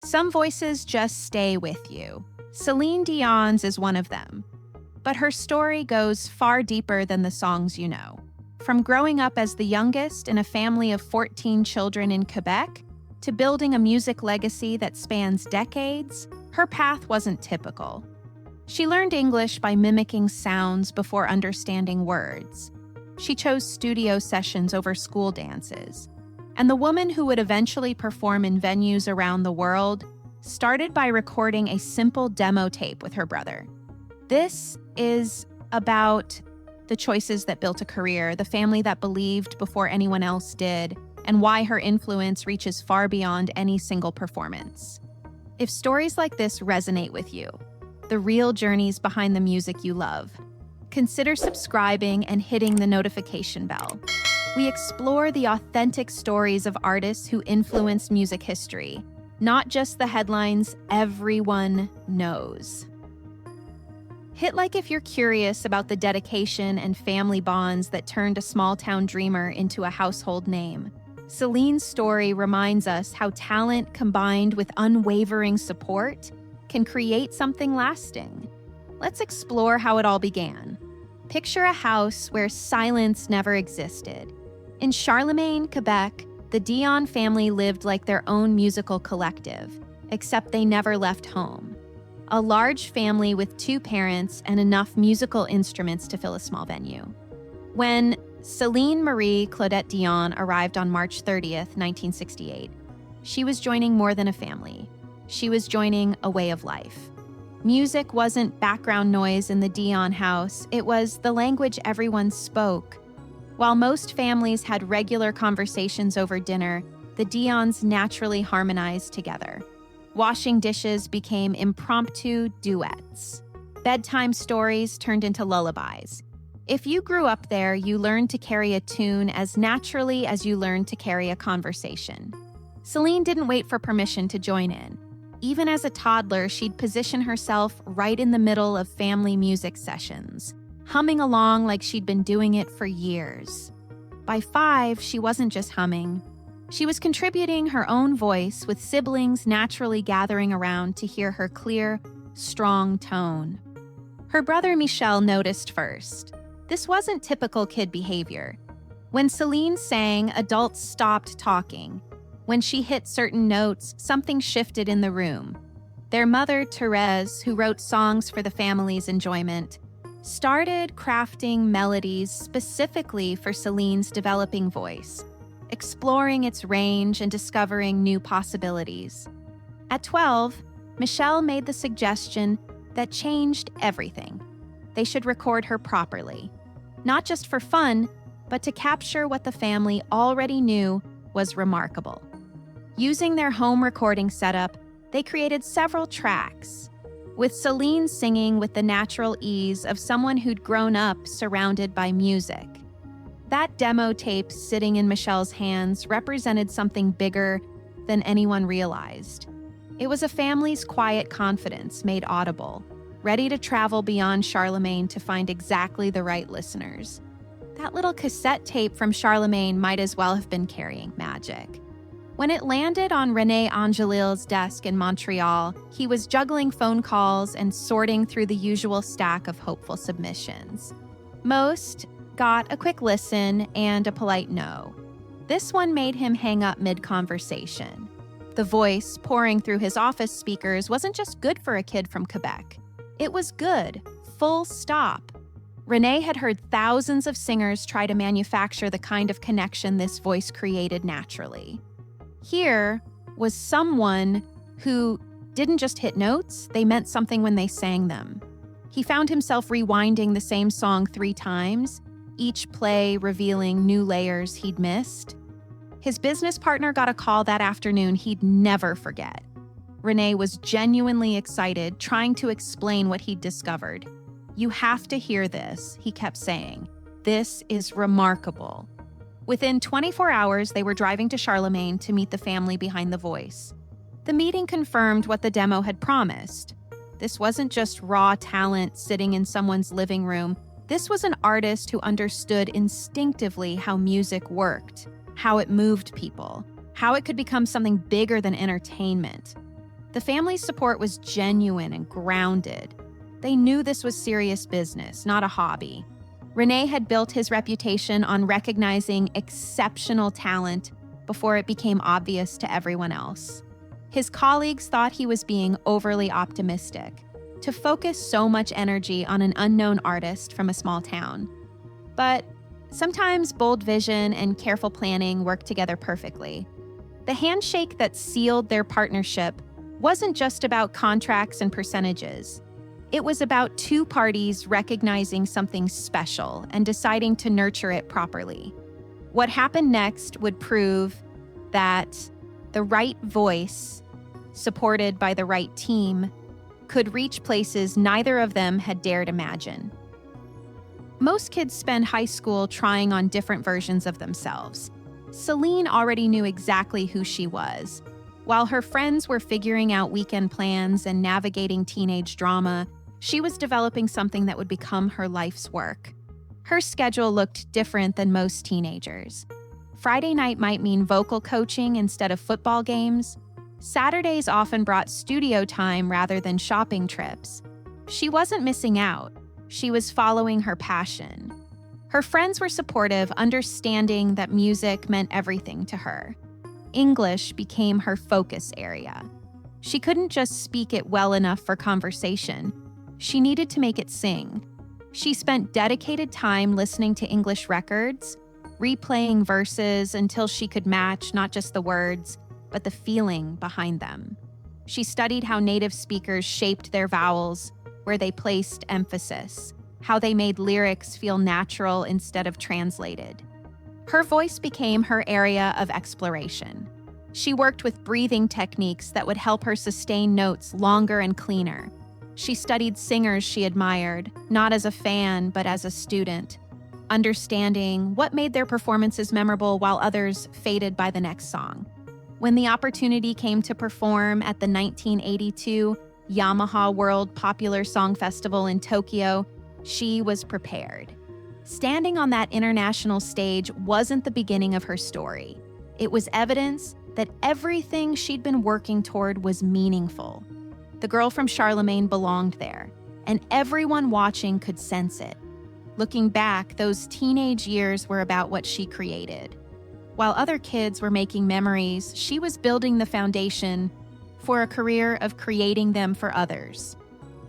Some voices just stay with you. Céline Dion's is one of them. But her story goes far deeper than the songs you know. From growing up as the youngest in a family of 14 children in Quebec to building a music legacy that spans decades, her path wasn't typical. She learned English by mimicking sounds before understanding words. She chose studio sessions over school dances. And the woman who would eventually perform in venues around the world started by recording a simple demo tape with her brother. This is about the choices that built a career, the family that believed before anyone else did, and why her influence reaches far beyond any single performance. If stories like this resonate with you, the real journeys behind the music you love, consider subscribing and hitting the notification bell. We explore the authentic stories of artists who influenced music history, not just the headlines everyone knows. Hit like if you're curious about the dedication and family bonds that turned a small-town dreamer into a household name. Céline's story reminds us how talent combined with unwavering support can create something lasting. Let's explore how it all began. Picture a house where silence never existed. In Charlemagne, Quebec, the Dion family lived like their own musical collective, except they never left home. A large family with 2 parents and enough musical instruments to fill a small venue. When Céline Marie Claudette Dion arrived on March 30th, 1968, she was joining more than a family. She was joining a way of life. Music wasn't background noise in the Dion house, it was the language everyone spoke. While most families had regular conversations over dinner, the Dions naturally harmonized together. Washing dishes became impromptu duets. Bedtime stories turned into lullabies. If you grew up there, you learned to carry a tune as naturally as you learned to carry a conversation. Céline didn't wait for permission to join in. Even as a toddler, she'd position herself right in the middle of family music sessions, humming along like she'd been doing it for years. By 5, she wasn't just humming. She was contributing her own voice, with siblings naturally gathering around to hear her clear, strong tone. Her brother Michel noticed first. This wasn't typical kid behavior. When Céline sang, adults stopped talking. When she hit certain notes, something shifted in the room. Their mother, Thérèse, who wrote songs for the family's enjoyment, started crafting melodies specifically for Céline's developing voice, exploring its range and discovering new possibilities. At 12, Michel made the suggestion that changed everything. They should record her properly, not just for fun, but to capture what the family already knew was remarkable. Using their home recording setup, they created several tracks, with Céline singing with the natural ease of someone who'd grown up surrounded by music. That demo tape sitting in Michel's hands represented something bigger than anyone realized. It was a family's quiet confidence made audible, ready to travel beyond Charlemagne to find exactly the right listeners. That little cassette tape from Charlemagne might as well have been carrying magic. When it landed on René Angelil's desk in Montreal, he was juggling phone calls and sorting through the usual stack of hopeful submissions. Most got a quick listen and a polite no. This one made him hang up mid-conversation. The voice pouring through his office speakers wasn't just good for a kid from Quebec. It was good, full stop. René had heard thousands of singers try to manufacture the kind of connection this voice created naturally. Here was someone who didn't just hit notes, they meant something when they sang them. He found himself rewinding the same song 3 times, each play revealing new layers he'd missed. His business partner got a call that afternoon he'd never forget. René was genuinely excited, trying to explain what he'd discovered. "You have to hear this," he kept saying. "This is remarkable." Within 24 hours, they were driving to Charlemagne to meet the family behind the voice. The meeting confirmed what the demo had promised. This wasn't just raw talent sitting in someone's living room. This was an artist who understood instinctively how music worked, how it moved people, how it could become something bigger than entertainment. The family's support was genuine and grounded. They knew this was serious business, not a hobby. René had built his reputation on recognizing exceptional talent before it became obvious to everyone else. His colleagues thought he was being overly optimistic to focus so much energy on an unknown artist from a small town. But sometimes bold vision and careful planning work together perfectly. The handshake that sealed their partnership wasn't just about contracts and percentages. It was about two parties recognizing something special and deciding to nurture it properly. What happened next would prove that the right voice, supported by the right team, could reach places neither of them had dared imagine. Most kids spend high school trying on different versions of themselves. Céline already knew exactly who she was. While her friends were figuring out weekend plans and navigating teenage drama, she was developing something that would become her life's work. Her schedule looked different than most teenagers. Friday night might mean vocal coaching instead of football games. Saturdays often brought studio time rather than shopping trips. She wasn't missing out. She was following her passion. Her friends were supportive, understanding that music meant everything to her. English became her focus area. She couldn't just speak it well enough for conversation. She needed to make it sing. She spent dedicated time listening to English records, replaying verses until she could match not just the words, but the feeling behind them. She studied how native speakers shaped their vowels, where they placed emphasis, how they made lyrics feel natural instead of translated. Her voice became her area of exploration. She worked with breathing techniques that would help her sustain notes longer and cleaner. She studied singers she admired, not as a fan, but as a student, understanding what made their performances memorable while others faded by the next song. When the opportunity came to perform at the 1982 Yamaha World Popular Song Festival in Tokyo, she was prepared. Standing on that international stage wasn't the beginning of her story. It was evidence that everything she'd been working toward was meaningful. The girl from Charlemagne belonged there, and everyone watching could sense it. Looking back, those teenage years were about what she created. While other kids were making memories, she was building the foundation for a career of creating them for others.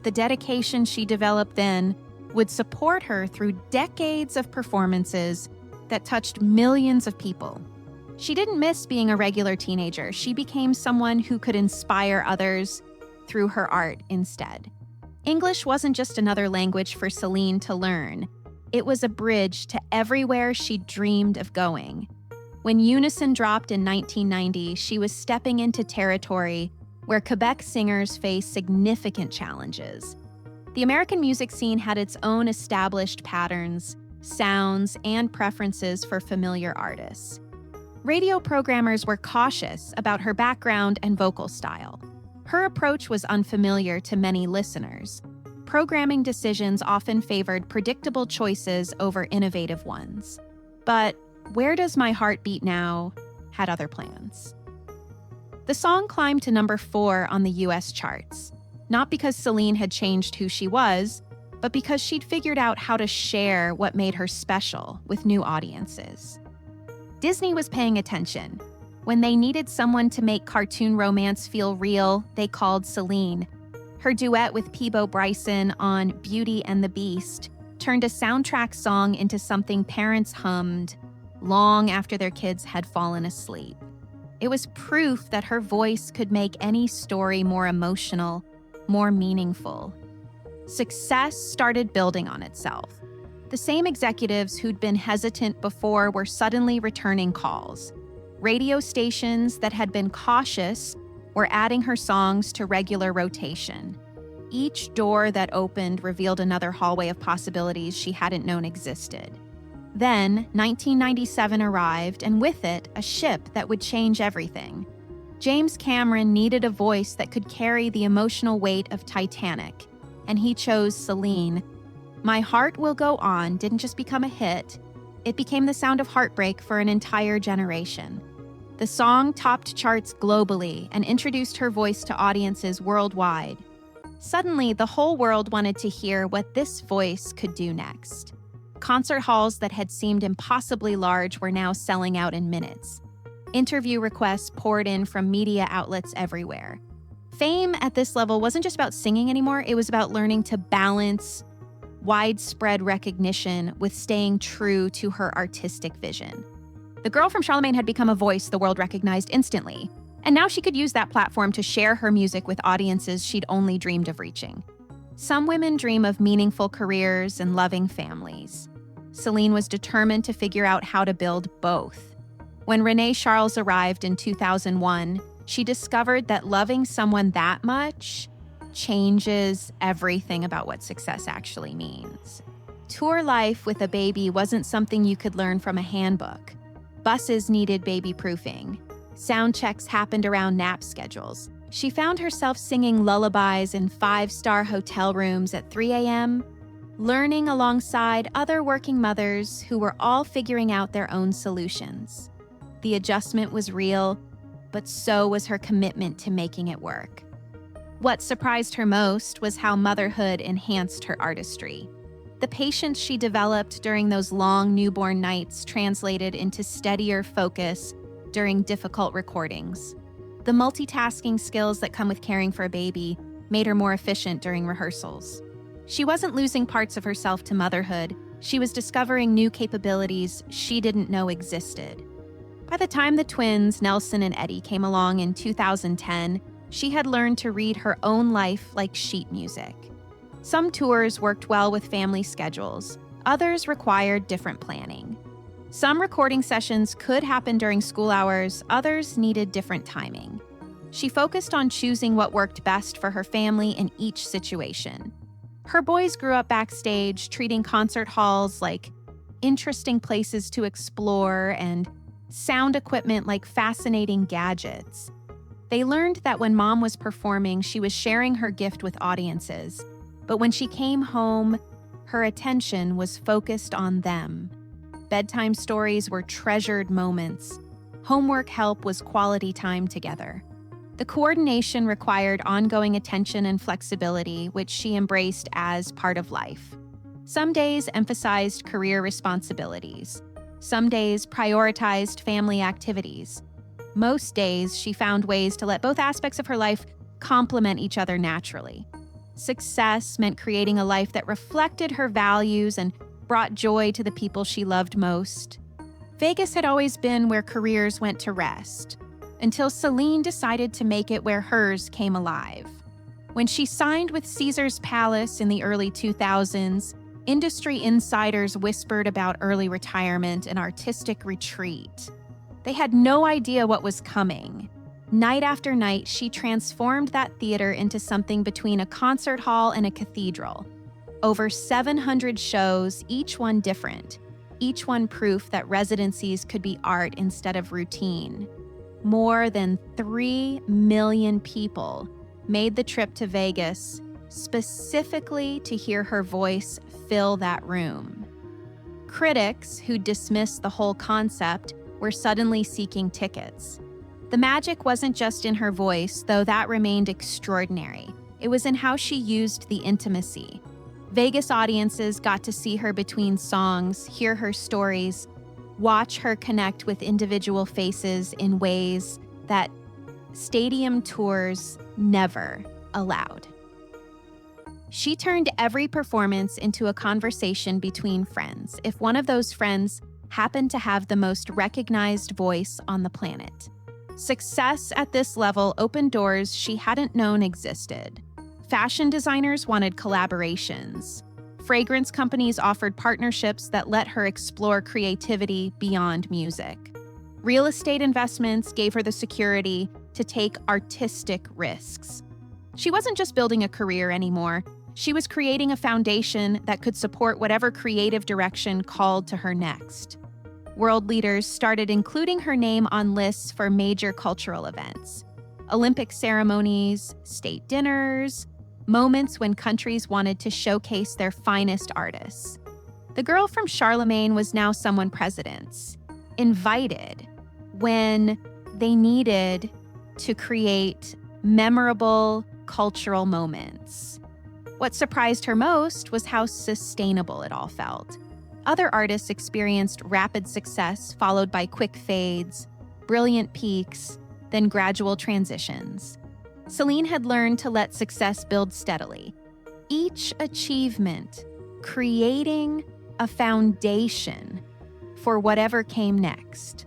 The dedication she developed then would support her through decades of performances that touched millions of people. She didn't miss being a regular teenager. She became someone who could inspire others through her art instead. English wasn't just another language for Céline to learn. It was a bridge to everywhere she dreamed of going. When Unison dropped in 1990, she was stepping into territory where Quebec singers face significant challenges. The American music scene had its own established patterns, sounds, and preferences for familiar artists. Radio programmers were cautious about her background and vocal style. Her approach was unfamiliar to many listeners. Programming decisions often favored predictable choices over innovative ones. But Where Does My Heart Beat Now had other plans. The song climbed to number 4 on the US charts, not because Céline had changed who she was, but because she'd figured out how to share what made her special with new audiences. Disney was paying attention. When they needed someone to make cartoon romance feel real, they called Céline. Her duet with Peabo Bryson on Beauty and the Beast turned a soundtrack song into something parents hummed long after their kids had fallen asleep. It was proof that her voice could make any story more emotional, more meaningful. Success started building on itself. The same executives who'd been hesitant before were suddenly returning calls. Radio stations that had been cautious were adding her songs to regular rotation. Each door that opened revealed another hallway of possibilities she hadn't known existed. Then, 1997 arrived, and with it, a ship that would change everything. James Cameron needed a voice that could carry the emotional weight of Titanic, and he chose Céline. My Heart Will Go On didn't just become a hit, it became the sound of heartbreak for an entire generation. The song topped charts globally and introduced her voice to audiences worldwide. Suddenly, the whole world wanted to hear what this voice could do next. Concert halls that had seemed impossibly large were now selling out in minutes. Interview requests poured in from media outlets everywhere. Fame at this level wasn't just about singing anymore, it was about learning to balance widespread recognition with staying true to her artistic vision. The girl from Charlemagne had become a voice the world recognized instantly, and now she could use that platform to share her music with audiences she'd only dreamed of reaching. Some women dream of meaningful careers and loving families. Céline was determined to figure out how to build both. When Renee Charles arrived in 2001, she discovered that loving someone that much changes everything about what success actually means. Tour life with a baby wasn't something you could learn from a handbook. Buses needed baby-proofing. Sound checks happened around nap schedules. She found herself singing lullabies in 5-star hotel rooms at 3 a.m., learning alongside other working mothers who were all figuring out their own solutions. The adjustment was real, but so was her commitment to making it work. What surprised her most was how motherhood enhanced her artistry. The patience she developed during those long newborn nights translated into steadier focus during difficult recordings. The multitasking skills that come with caring for a baby made her more efficient during rehearsals. She wasn't losing parts of herself to motherhood, she was discovering new capabilities she didn't know existed. By the time the twins, Nelson and Eddie, came along in 2010, she had learned to read her own life like sheet music. Some tours worked well with family schedules, others required different planning. Some recording sessions could happen during school hours, others needed different timing. She focused on choosing what worked best for her family in each situation. Her boys grew up backstage, treating concert halls like interesting places to explore and sound equipment like fascinating gadgets. They learned that when mom was performing, she was sharing her gift with audiences. But when she came home, her attention was focused on them. Bedtime stories were treasured moments. Homework help was quality time together. The coordination required ongoing attention and flexibility, which she embraced as part of life. Some days emphasized career responsibilities. Some days prioritized family activities. Most days, she found ways to let both aspects of her life complement each other naturally. Success meant creating a life that reflected her values and brought joy to the people she loved most. Vegas had always been where careers went to rest, until Céline decided to make it where hers came alive. When she signed with Caesar's Palace in the early 2000s, industry insiders whispered about early retirement and artistic retreat. They had no idea what was coming. Night after night, she transformed that theater into something between a concert hall and a cathedral. Over 700 shows, each one different, each one proof that residencies could be art instead of routine. More than 3 million people made the trip to Vegas specifically to hear her voice fill that room. Critics who dismissed the whole concept were suddenly seeking tickets. The magic wasn't just in her voice, though that remained extraordinary. It was in how she used the intimacy. Vegas audiences got to see her between songs, hear her stories, watch her connect with individual faces in ways that stadium tours never allowed. She turned every performance into a conversation between friends, if one of those friends happened to have the most recognized voice on the planet. Success at this level opened doors she hadn't known existed. Fashion designers wanted collaborations. Fragrance companies offered partnerships that let her explore creativity beyond music. Real estate investments gave her the security to take artistic risks. She wasn't just building a career anymore. She was creating a foundation that could support whatever creative direction called to her next. World leaders started including her name on lists for major cultural events. Olympic ceremonies, state dinners, moments when countries wanted to showcase their finest artists. The girl from Charlemagne was now someone presidents invited when they needed to create memorable cultural moments. What surprised her most was how sustainable it all felt. Other artists experienced rapid success followed by quick fades, brilliant peaks, then gradual transitions. Céline had learned to let success build steadily. Each achievement creating a foundation for whatever came next.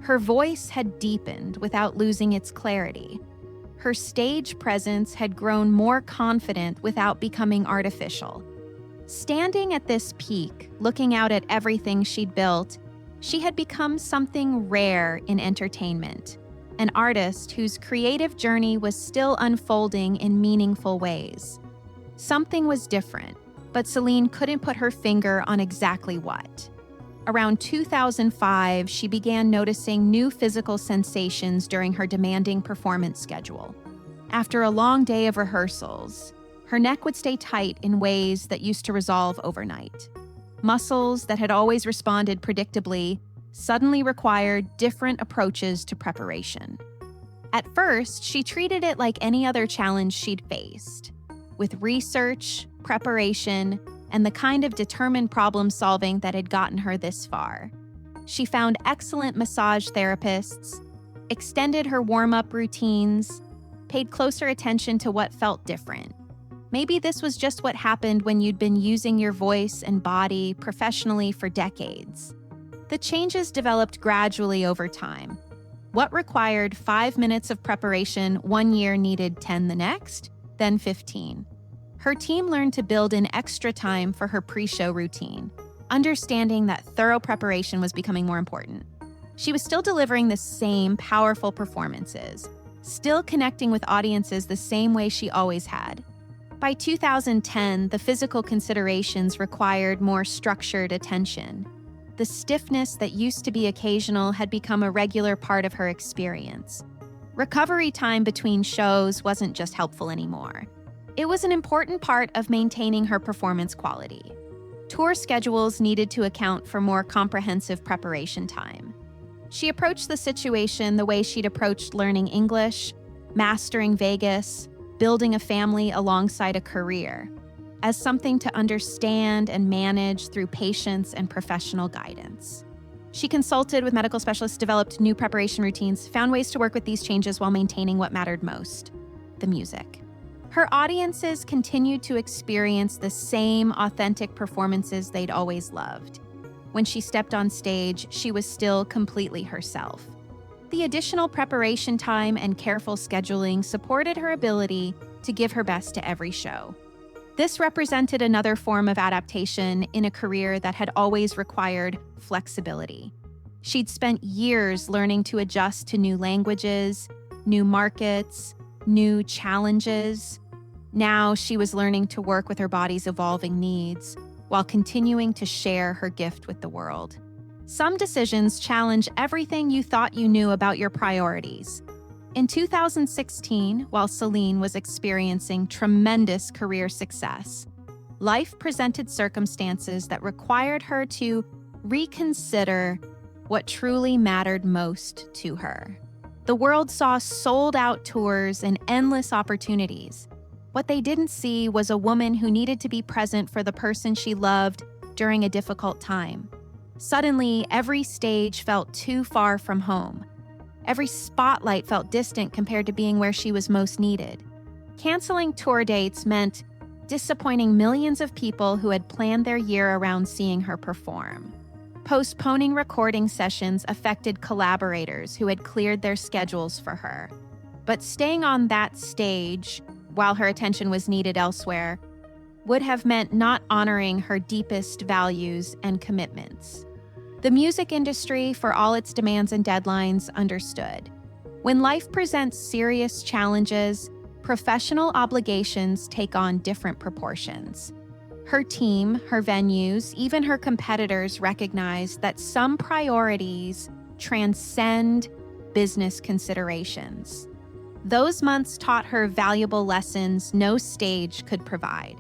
Her voice had deepened without losing its clarity. Her stage presence had grown more confident without becoming artificial. Standing at this peak, looking out at everything she'd built, she had become something rare in entertainment, an artist whose creative journey was still unfolding in meaningful ways. Something was different, but Céline couldn't put her finger on exactly what. Around 2005, she began noticing new physical sensations during her demanding performance schedule. After a long day of rehearsals, her neck would stay tight in ways that used to resolve overnight. Muscles that had always responded predictably suddenly required different approaches to preparation. At first, she treated it like any other challenge she'd faced, with research, preparation, and the kind of determined problem-solving that had gotten her this far. She found excellent massage therapists, extended her warm-up routines, paid closer attention to what felt different. Maybe this was just what happened when you'd been using your voice and body professionally for decades. The changes developed gradually over time. What required 5 minutes of preparation one year needed 10 the next, then 15. Her team learned to build in extra time for her pre-show routine, understanding that thorough preparation was becoming more important. She was still delivering the same powerful performances, still connecting with audiences the same way she always had. By 2010, the physical considerations required more structured attention. The stiffness that used to be occasional had become a regular part of her experience. Recovery time between shows wasn't just helpful anymore. It was an important part of maintaining her performance quality. Tour schedules needed to account for more comprehensive preparation time. She approached the situation the way she'd approached learning English, mastering Vegas, building a family alongside a career, as something to understand and manage through patience and professional guidance. She consulted with medical specialists, developed new preparation routines, found ways to work with these changes while maintaining what mattered most: the music. Her audiences continued to experience the same authentic performances they'd always loved. When she stepped on stage, she was still completely herself. The additional preparation time and careful scheduling supported her ability to give her best to every show. This represented another form of adaptation in a career that had always required flexibility. She'd spent years learning to adjust to new languages, new markets, new challenges. Now she was learning to work with her body's evolving needs while continuing to share her gift with the world. Some decisions challenge everything you thought you knew about your priorities. In 2016, while Céline was experiencing tremendous career success, life presented circumstances that required her to reconsider what truly mattered most to her. The world saw sold-out tours and endless opportunities. What they didn't see was a woman who needed to be present for the person she loved during a difficult time. Suddenly, every stage felt too far from home. Every spotlight felt distant compared to being where she was most needed. Canceling tour dates meant disappointing millions of people who had planned their year around seeing her perform. Postponing recording sessions affected collaborators who had cleared their schedules for her. But staying on that stage, while her attention was needed elsewhere, would have meant not honoring her deepest values and commitments. The music industry, for all its demands and deadlines, understood. When life presents serious challenges, professional obligations take on different proportions. Her team, her venues, even her competitors recognized that some priorities transcend business considerations. Those months taught her valuable lessons no stage could provide.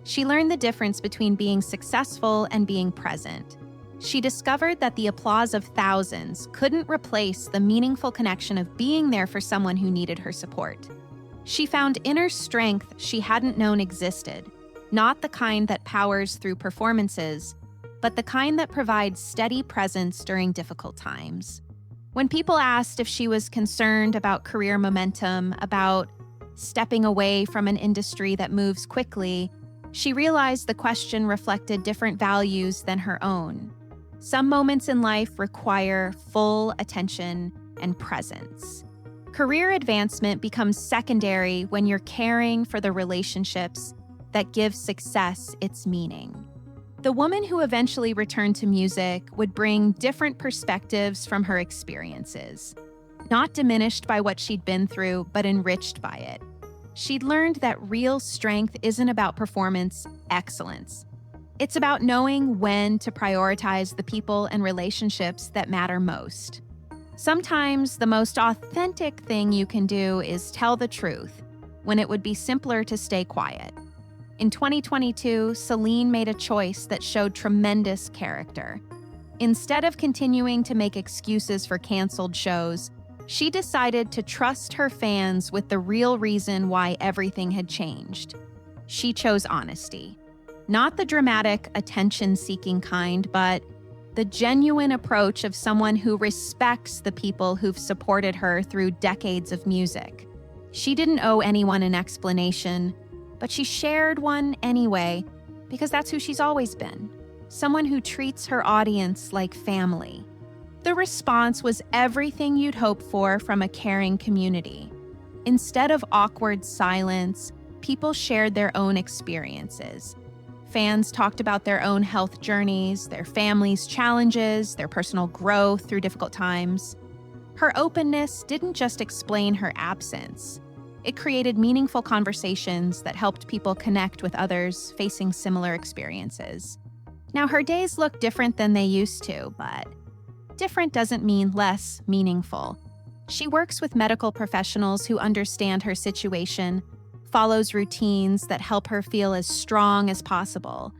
She learned the difference between being successful and being present. She discovered that the applause of thousands couldn't replace the meaningful connection of being there for someone who needed her support. She found inner strength she hadn't known existed, not the kind that powers through performances, but the kind that provides steady presence during difficult times. When people asked if she was concerned about career momentum, about stepping away from an industry that moves quickly, she realized the question reflected different values than her own. Some moments in life require full attention and presence. Career advancement becomes secondary when you're caring for the relationships that give success its meaning. The woman who eventually returned to music would bring different perspectives from her experiences, not diminished by what she'd been through, but enriched by it. She'd learned that real strength isn't about performance excellence. It's about knowing when to prioritize the people and relationships that matter most. Sometimes the most authentic thing you can do is tell the truth when it would be simpler to stay quiet. In 2022, Céline made a choice that showed tremendous character. Instead of continuing to make excuses for canceled shows, she decided to trust her fans with the real reason why everything had changed. She chose honesty. Not the dramatic, attention-seeking kind, but the genuine approach of someone who respects the people who've supported her through decades of music. She didn't owe anyone an explanation, but she shared one anyway, because that's who she's always been, someone who treats her audience like family. The response was everything you'd hope for from a caring community. Instead of awkward silence, people shared their own experiences. Fans talked about their own health journeys, their families' challenges, their personal growth through difficult times. Her openness didn't just explain her absence. It created meaningful conversations that helped people connect with others facing similar experiences. Now, her days look different than they used to, but different doesn't mean less meaningful. She works with medical professionals who understand her situation, follows routines that help her feel as strong as possible,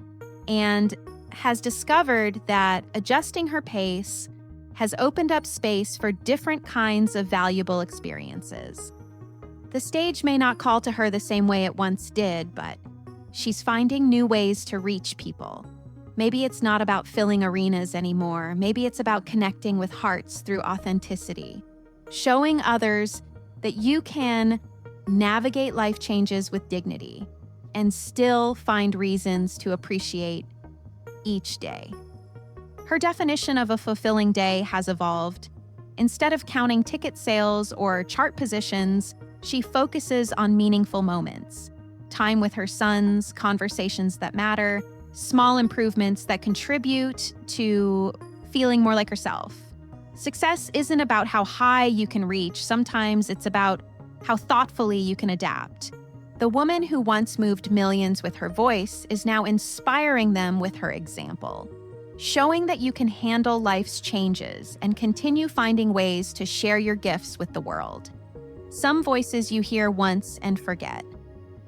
and has discovered that adjusting her pace has opened up space for different kinds of valuable experiences. The stage may not call to her the same way it once did, but she's finding new ways to reach people. Maybe it's not about filling arenas anymore. Maybe it's about connecting with hearts through authenticity, showing others that you can navigate life changes with dignity and still find reasons to appreciate each day. Her definition of a fulfilling day has evolved. Instead of counting ticket sales or chart positions, she focuses on meaningful moments, time with her sons, conversations that matter, small improvements that contribute to feeling more like herself. Success isn't about how high you can reach. Sometimes it's about how thoughtfully you can adapt. The woman who once moved millions with her voice is now inspiring them with her example, showing that you can handle life's changes and continue finding ways to share your gifts with the world. Some voices you hear once and forget.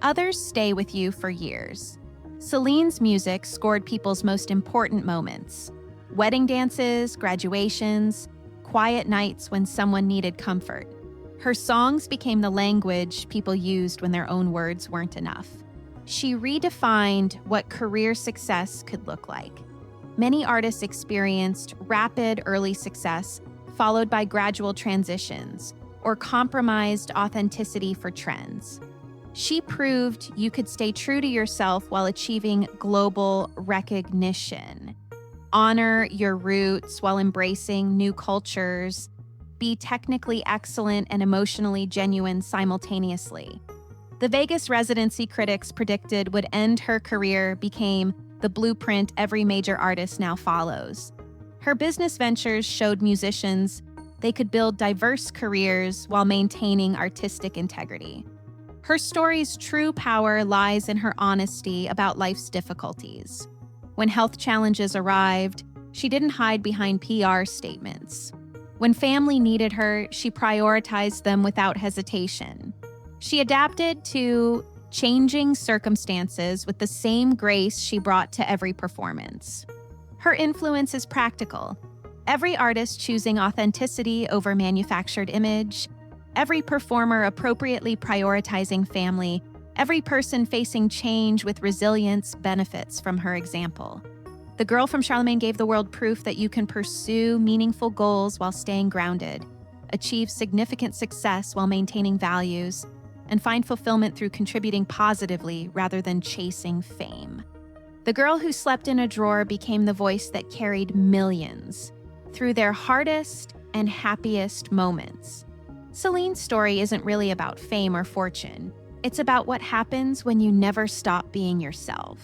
Others stay with you for years. Céline's music scored people's most important moments: wedding dances, graduations, quiet nights when someone needed comfort. Her songs became the language people used when their own words weren't enough. She redefined what career success could look like. Many artists experienced rapid early success, followed by gradual transitions, or compromised authenticity for trends. She proved you could stay true to yourself while achieving global recognition. Honor your roots while embracing new cultures. Be technically excellent and emotionally genuine simultaneously. The Vegas residency critics predicted would end her career became the blueprint every major artist now follows. Her business ventures showed musicians they could build diverse careers while maintaining artistic integrity. Her story's true power lies in her honesty about life's difficulties. When health challenges arrived, she didn't hide behind PR statements. When family needed her, she prioritized them without hesitation. She adapted to changing circumstances with the same grace she brought to every performance. Her influence is practical. Every artist choosing authenticity over manufactured image, every performer appropriately prioritizing family, every person facing change with resilience benefits from her example. The girl from Charlemagne gave the world proof that you can pursue meaningful goals while staying grounded, achieve significant success while maintaining values, and find fulfillment through contributing positively rather than chasing fame. The girl who slept in a drawer became the voice that carried millions through their hardest and happiest moments. Celine's story isn't really about fame or fortune. It's about what happens when you never stop being yourself,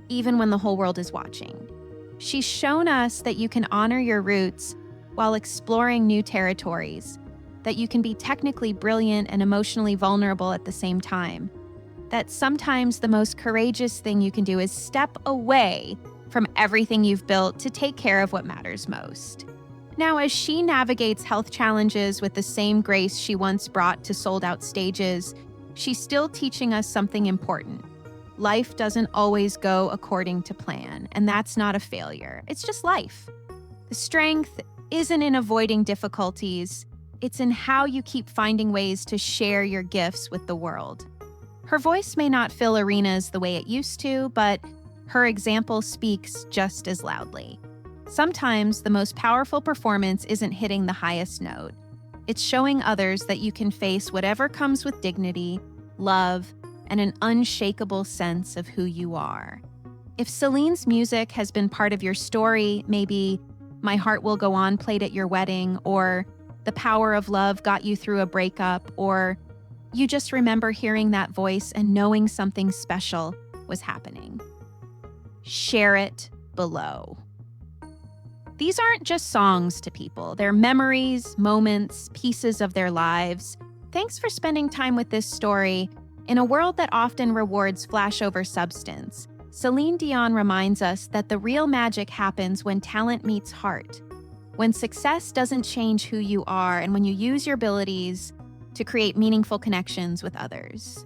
even when the whole world is watching. She's shown us that you can honor your roots while exploring new territories, that you can be technically brilliant and emotionally vulnerable at the same time, that sometimes the most courageous thing you can do is step away from everything you've built to take care of what matters most. Now, as she navigates health challenges with the same grace she once brought to sold-out stages, she's still teaching us something important. Life doesn't always go according to plan, and that's not a failure. It's just life. The strength isn't in avoiding difficulties, it's in how you keep finding ways to share your gifts with the world. Her voice may not fill arenas the way it used to, but her example speaks just as loudly. Sometimes the most powerful performance isn't hitting the highest note. It's showing others that you can face whatever comes with dignity, love, and an unshakable sense of who you are. If Celine's music has been part of your story, maybe My Heart Will Go On played at your wedding, or The Power of Love got you through a breakup, or you just remember hearing that voice and knowing something special was happening, share it below. These aren't just songs to people. They're memories, moments, pieces of their lives. Thanks for spending time with this story. In a world that often rewards flash over substance, Céline Dion reminds us that the real magic happens when talent meets heart, when success doesn't change who you are, and when you use your abilities to create meaningful connections with others.